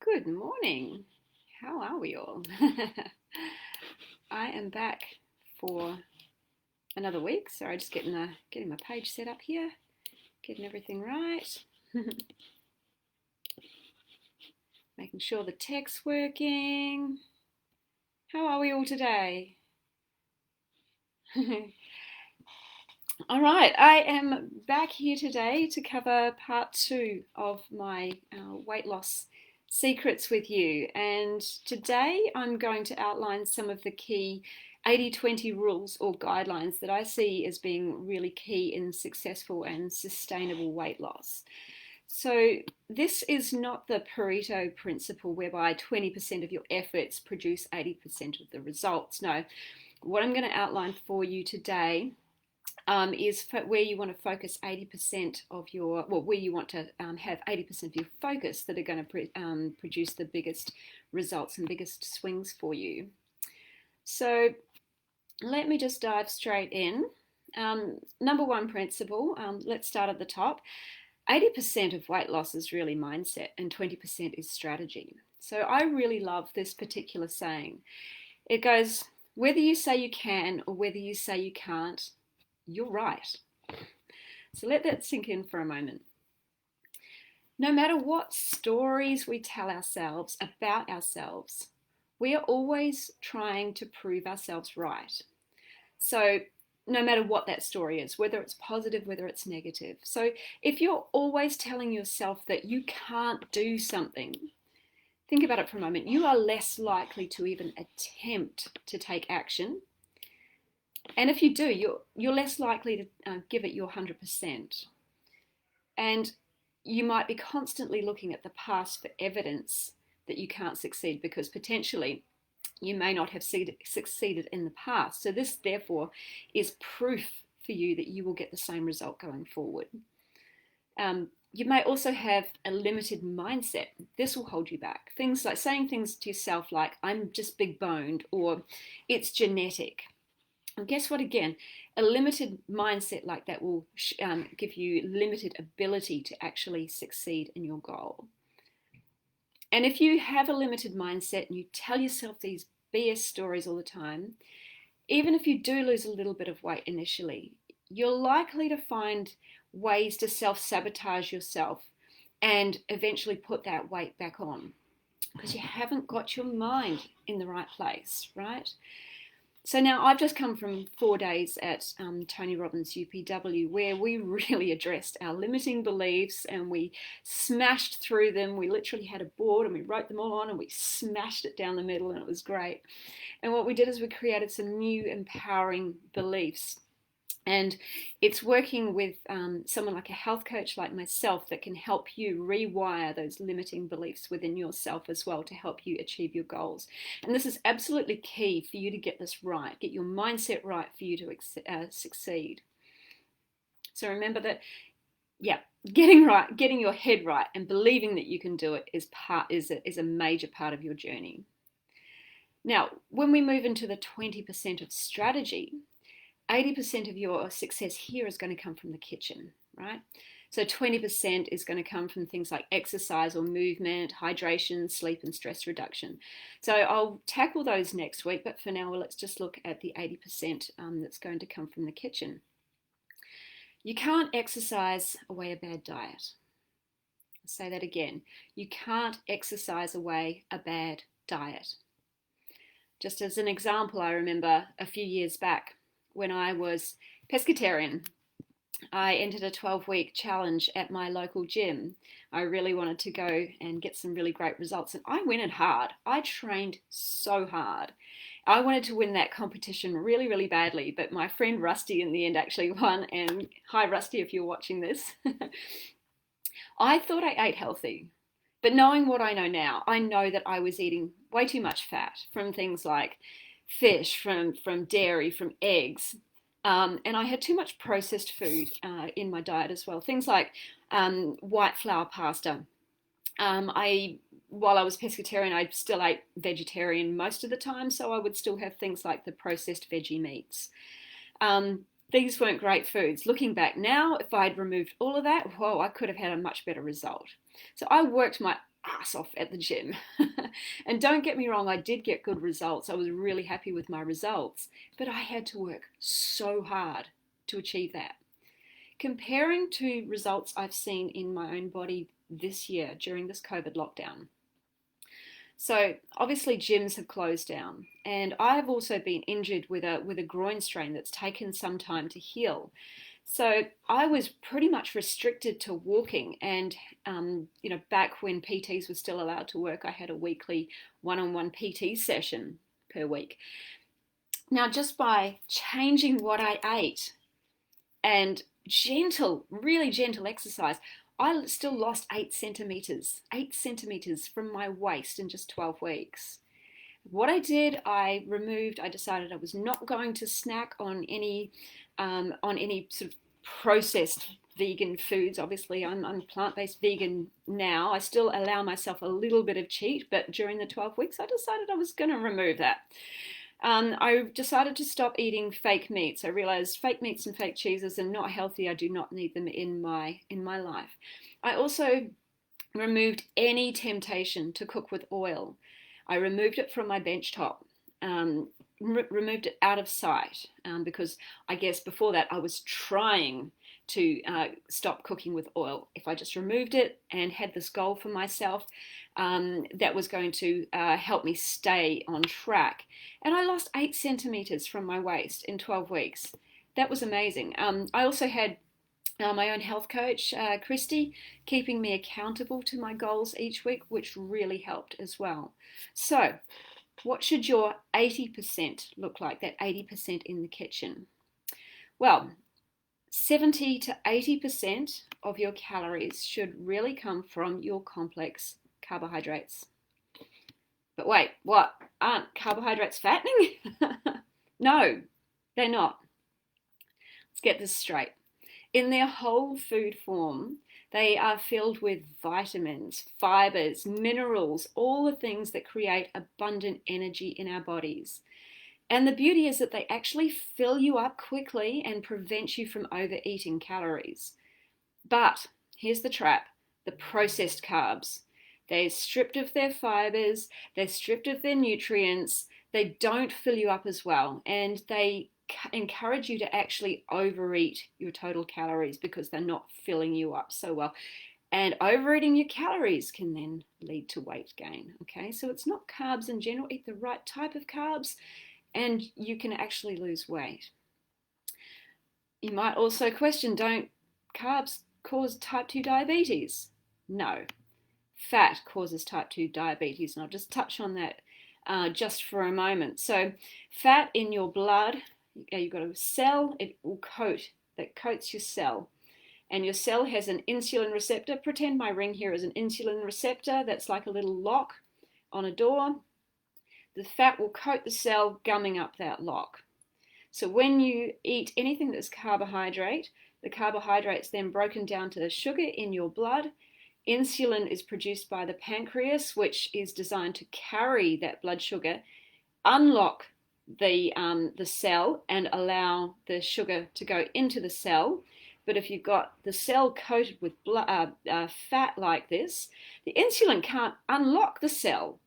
Good morning. How are we all? I am back for another week. Sorry, just getting my page set up here, getting everything right, making sure the tech's working. How are we all today? All right, I am back here today to cover part two of my weight loss secrets with you. And today I'm going to outline some of the key 80-20 rules or guidelines that I see as being really key in successful and sustainable weight loss. So, this is not the Pareto principle whereby 20% of your efforts produce 80% of the results. No, what I'm going to outline for you today is where you want to focus 80% of where you want to have 80% of your focus that are going to produce the biggest results and biggest swings for you. So let me just dive straight in. Number one principle, let's start at the top. 80% of weight loss is really mindset and 20% is strategy. So I really love this particular saying. It goes, whether you say you can or whether you say you can't, you're right. So let that sink in for a moment. No matter what stories we tell ourselves about ourselves, we are always trying to prove ourselves right. So no matter what that story is, whether it's positive, whether it's negative. So if you're always telling yourself that you can't do something, think about it for a moment. You are less likely to even attempt to take action. And if you do, you're less likely to give it your 100%. And you might be constantly looking at the past for evidence that you can't succeed because potentially you may not have succeeded in the past. So this, therefore, is proof for you that you will get the same result going forward. You may also have a limited mindset. This will hold you back. Things like saying things to yourself like, I'm just big boned, or it's genetic. And guess what, again, a limited mindset like that will give you limited ability to actually succeed in your goal. And if you have a limited mindset and you tell yourself these BS stories all the time, even if you do lose a little bit of weight initially, you're likely to find ways to self-sabotage yourself and eventually put that weight back on because you haven't got your mind in the right place, right? So now I've just come from 4 days at Tony Robbins UPW where we really addressed our limiting beliefs and we smashed through them. We literally had a board and we wrote them all on and we smashed it down the middle and it was great. And what we did is we created some new empowering beliefs. And it's working with someone like a health coach like myself that can help you rewire those limiting beliefs within yourself as well to help you achieve your goals. And this is absolutely key for you to get this right, get your mindset right for you to succeed. So remember that, getting your head right and believing that you can do it is a major part of your journey. Now, when we move into the 20% of strategy, 80% of your success here is going to come from the kitchen, right? So 20% is going to come from things like exercise or movement, hydration, sleep, and stress reduction. So I'll tackle those next week, but for now, let's just look at the 80% that's going to come from the kitchen. You can't exercise away a bad diet. I'll say that again. You can't exercise away a bad diet. Just as an example, I remember a few years back, when I was pescatarian, I entered a 12-week challenge at my local gym. I really wanted to go and get some really great results, and I went in hard. I trained so hard. I wanted to win that competition really, really badly, but my friend Rusty in the end actually won, and hi Rusty if you're watching this. I thought I ate healthy, but knowing what I know now, I know that I was eating way too much fat from things like fish, from dairy, from eggs. And I had too much processed food in my diet as well. Things like white flour pasta. While I was pescatarian, I still ate vegetarian most of the time, so I would still have things like the processed veggie meats. these weren't great foods. Looking back now, if I'd removed all of that, whoa, I could have had a much better result. So I worked my ass off at the gym. And don't get me wrong, I did get good results. I was really happy with my results, but I had to work so hard to achieve that. Comparing to results I've seen in my own body this year during this COVID lockdown. So obviously gyms have closed down, and I have also been injured with a groin strain that's taken some time to heal. So I was pretty much restricted to walking, and back when PTs were still allowed to work, I had a weekly one-on-one PT session per week. Now, just by changing what I ate and really gentle exercise, I still lost 8 centimeters from my waist in just 12 weeks. What I did, I decided I was not going to snack on any sort of processed vegan foods. Obviously, I'm plant-based vegan now. I still allow myself a little bit of cheat, but during the 12 weeks, I decided I was going to remove that. I decided to stop eating fake meats. I realized fake meats and fake cheeses are not healthy. I do not need them in my life. I also removed any temptation to cook with oil. I removed it from my bench top, removed it out of sight, because I guess before that I was trying to stop cooking with oil. If I just removed it and had this goal for myself, that was going to help me stay on track. And I lost 8 centimeters from my waist in 12 weeks. That was amazing. I also had my own health coach, Christy, keeping me accountable to my goals each week, which really helped as well. So, what should your 80% look like, that 80% in the kitchen? Well, 70 to 80% of your calories should really come from your complex carbohydrates. But wait, what? Aren't carbohydrates fattening? No, they're not. Let's get this straight. In their whole food form, they are filled with vitamins, fibers, minerals, all the things that create abundant energy in our bodies. And the beauty is that they actually fill you up quickly and prevent you from overeating calories. But here's the trap: the processed carbs. They're stripped of their fibers, they're stripped of their nutrients, they don't fill you up as well, and they encourage you to actually overeat your total calories because they're not filling you up so well. And overeating your calories can then lead to weight gain. Okay, so it's not carbs in general. Eat the right type of carbs and you can actually lose weight. You might also question, don't carbs cause type 2 diabetes? No. Fat causes type 2 diabetes, and I'll just touch on that just for a moment. So fat in your blood, you've got a cell, it will coats your cell. And your cell has an insulin receptor. Pretend my ring here is an insulin receptor that's like a little lock on a door. The fat will coat the cell, gumming up that lock. So when you eat anything that's carbohydrate, the carbohydrate's then broken down to the sugar in your blood. Insulin is produced by the pancreas, which is designed to carry that blood sugar, unlock the cell and allow the sugar to go into the cell. But if you've got the cell coated with fat like this, the insulin can't unlock the cell.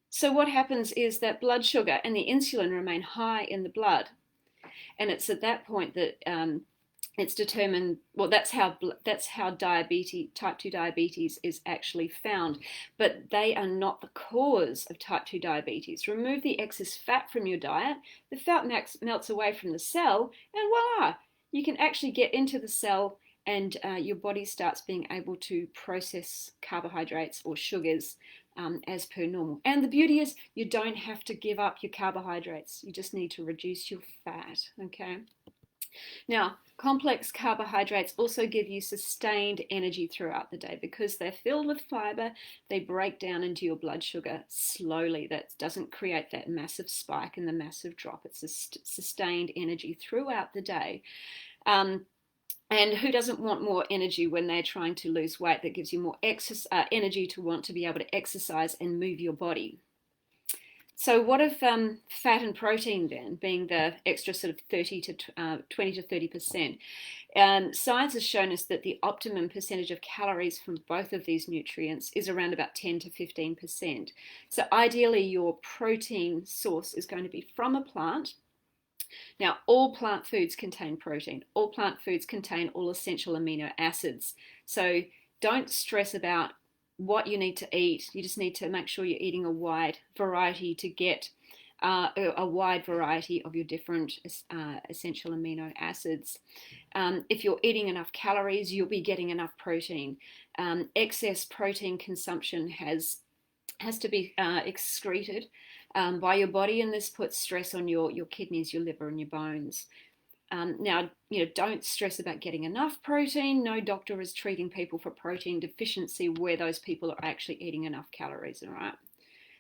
So what happens is that blood sugar and the insulin remain high in the blood. And it's at that point that it's determined, well, that's how diabetes, type 2 diabetes is actually found. But they are not the cause of type 2 diabetes. Remove the excess fat from your diet, the fat melts away from the cell, and voila, you can actually get into the cell and your body starts being able to process carbohydrates or sugars as per normal. And the beauty is you don't have to give up your carbohydrates. You just need to reduce your fat, okay? Now, complex carbohydrates also give you sustained energy throughout the day because they're filled with fiber. They break down into your blood sugar slowly. That doesn't create that massive spike and the massive drop. It's a sustained energy throughout the day. And who doesn't want more energy when they're trying to lose weight? That gives you more energy to want to be able to exercise and move your body. So what of fat and protein then, being the extra sort of 20 to 30%? Science has shown us that the optimum percentage of calories from both of these nutrients is around about 10 to 15%. So ideally your protein source is going to be from a plant. Now, all plant foods contain protein. All plant foods contain all essential amino acids. So don't stress about what you need to eat. You just need to make sure you're eating a wide variety to get a wide variety of your different essential amino acids. If you're eating enough calories, you'll be getting enough protein. Excess protein consumption has to be excreted by your body, and this puts stress on your kidneys, your liver, and your bones. Now, don't stress about getting enough protein. No doctor is treating people for protein deficiency where those people are actually eating enough calories, all right?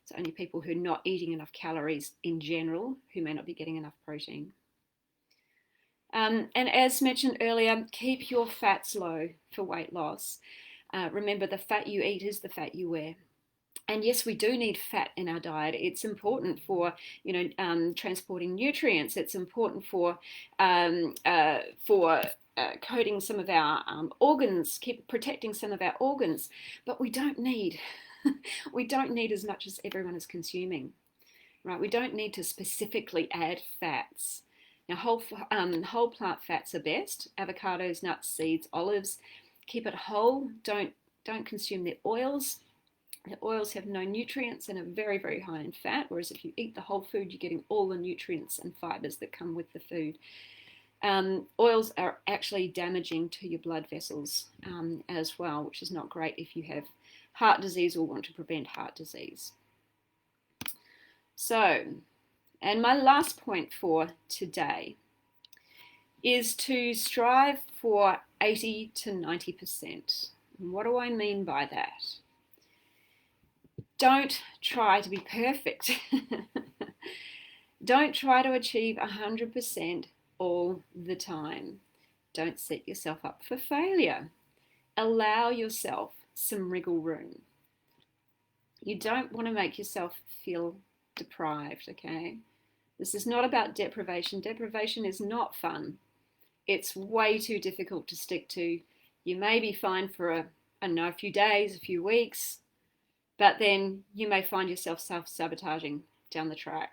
It's only people who are not eating enough calories in general who may not be getting enough protein. And as mentioned earlier, keep your fats low for weight loss. Remember, the fat you eat is the fat you wear. And yes, we do need fat in our diet. It's important for, transporting nutrients. It's important for coating some of our organs, keep protecting some of our organs. But we don't need as much as everyone is consuming, right? We don't need to specifically add fats. Now, whole plant fats are best: avocados, nuts, seeds, olives. Keep it whole. Don't consume the oils. The oils have no nutrients and are very, very high in fat, whereas if you eat the whole food, you're getting all the nutrients and fibers that come with the food. Oils are actually damaging to your blood vessels as well, which is not great if you have heart disease or want to prevent heart disease. So, and my last point for today is to strive for 80 to 90%. And what do I mean by that? Don't try to be perfect. Don't try to achieve 100% all the time. Don't set yourself up for failure. Allow yourself some wriggle room. You don't want to make yourself feel deprived, okay? This is not about deprivation. Deprivation is not fun. It's way too difficult to stick to. You may be fine for a few days, a few weeks, but then you may find yourself self-sabotaging down the track.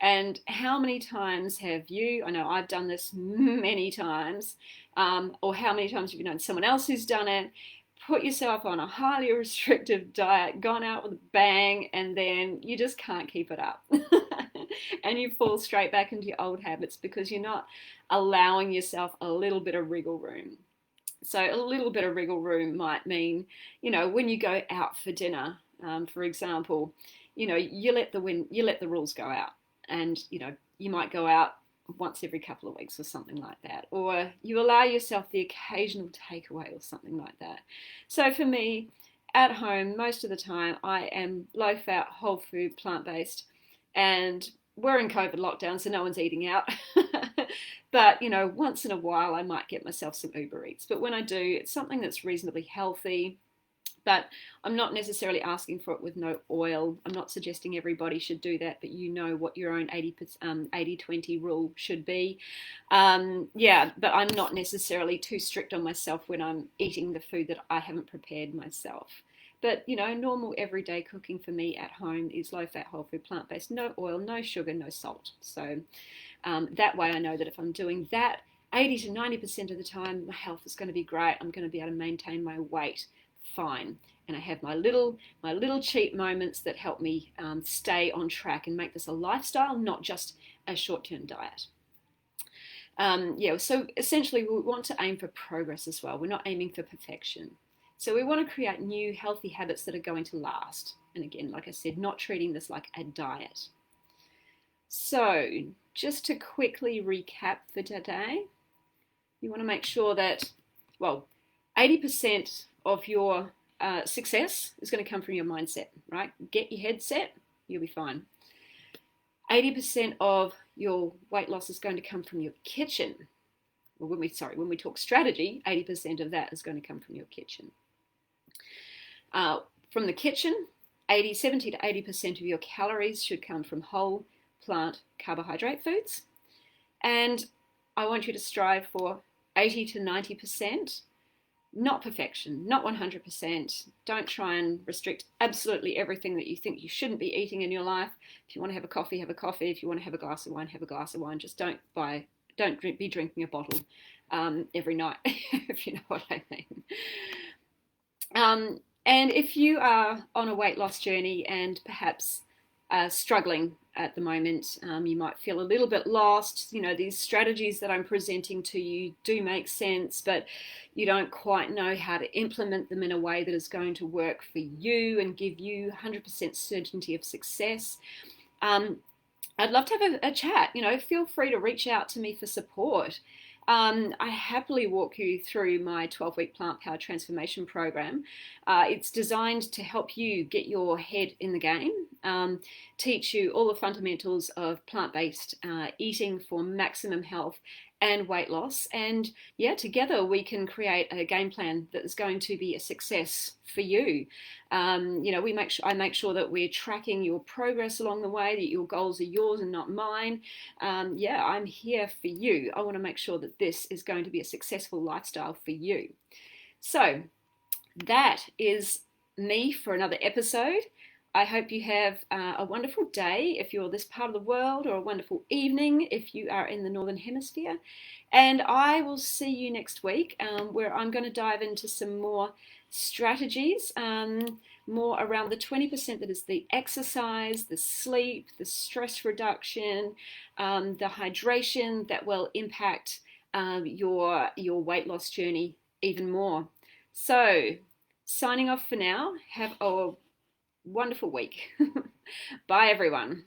And how many times have you, I know I've done this many times, or how many times have you known someone else who's done it, put yourself on a highly restrictive diet, gone out with a bang, and then you just can't keep it up. And you fall straight back into your old habits because you're not allowing yourself a little bit of wriggle room. So a little bit of wriggle room might mean, when you go out for dinner, for example, you let the rules go out, and you might go out once every couple of weeks or something like that, or you allow yourself the occasional takeaway or something like that. So for me, at home, most of the time, I am low-fat, whole food, plant-based, and we're in COVID lockdown, so no one's eating out. But, once in a while, I might get myself some Uber Eats. But when I do, it's something that's reasonably healthy. But I'm not necessarily asking for it with no oil. I'm not suggesting everybody should do that, but you know what your own 80-20 rule should be. But I'm not necessarily too strict on myself when I'm eating the food that I haven't prepared myself. But, normal everyday cooking for me at home is low-fat, whole food, plant-based, no oil, no sugar, no salt. So that way I know that if I'm doing that 80 to 90% of the time, my health is going to be great. I'm going to be able to maintain my weight fine. And I have my little cheat moments that help me stay on track and make this a lifestyle, not just a short-term diet. So essentially we want to aim for progress as well. We're not aiming for perfection. So we want to create new healthy habits that are going to last. And again, like I said, not treating this like a diet. So just to quickly recap for today, you want to make sure that, 80% of your success is going to come from your mindset, right? Get your head set, you'll be fine. 80% of your weight loss is going to come from your kitchen. Well, when we talk strategy, 80% of that is going to come from your kitchen. From the kitchen, 70 to 80% of your calories should come from whole plant carbohydrate foods. And I want you to strive for 80 to 90%. Not perfection, not 100%. Don't try and restrict absolutely everything that you think you shouldn't be eating in your life. If you want to have a coffee, have a coffee. If you want to have a glass of wine, have a glass of wine. Just don't be drinking a bottle every night, if you know what I mean. And if you are on a weight loss journey and perhaps struggling at the moment, you might feel a little bit lost. You know, these strategies that I'm presenting to you do make sense, but you don't quite know how to implement them in a way that is going to work for you and give you 100% certainty of success. I'd love to have a chat. You know, feel free to reach out to me for support. I happily walk you through my 12-week plant power transformation program. It's designed to help you get your head in the game, teach you all the fundamentals of plant-based eating for maximum health and weight loss. And yeah, together we can create a game plan that is going to be a success for you. You know, I make sure that we're tracking your progress along the way, that your goals are yours and not mine. Yeah, I'm here for you. I want to make sure that this is going to be a successful lifestyle for you. So that is me for another episode. I hope you have a wonderful day if you're this part of the world, or a wonderful evening if you are in the Northern Hemisphere. And I will see you next week, where I'm going to dive into some more strategies, more around the 20% that is the exercise, the sleep, the stress reduction, the hydration that will impact your weight loss journey even more. So, signing off for now. Have a wonderful week. Bye, everyone.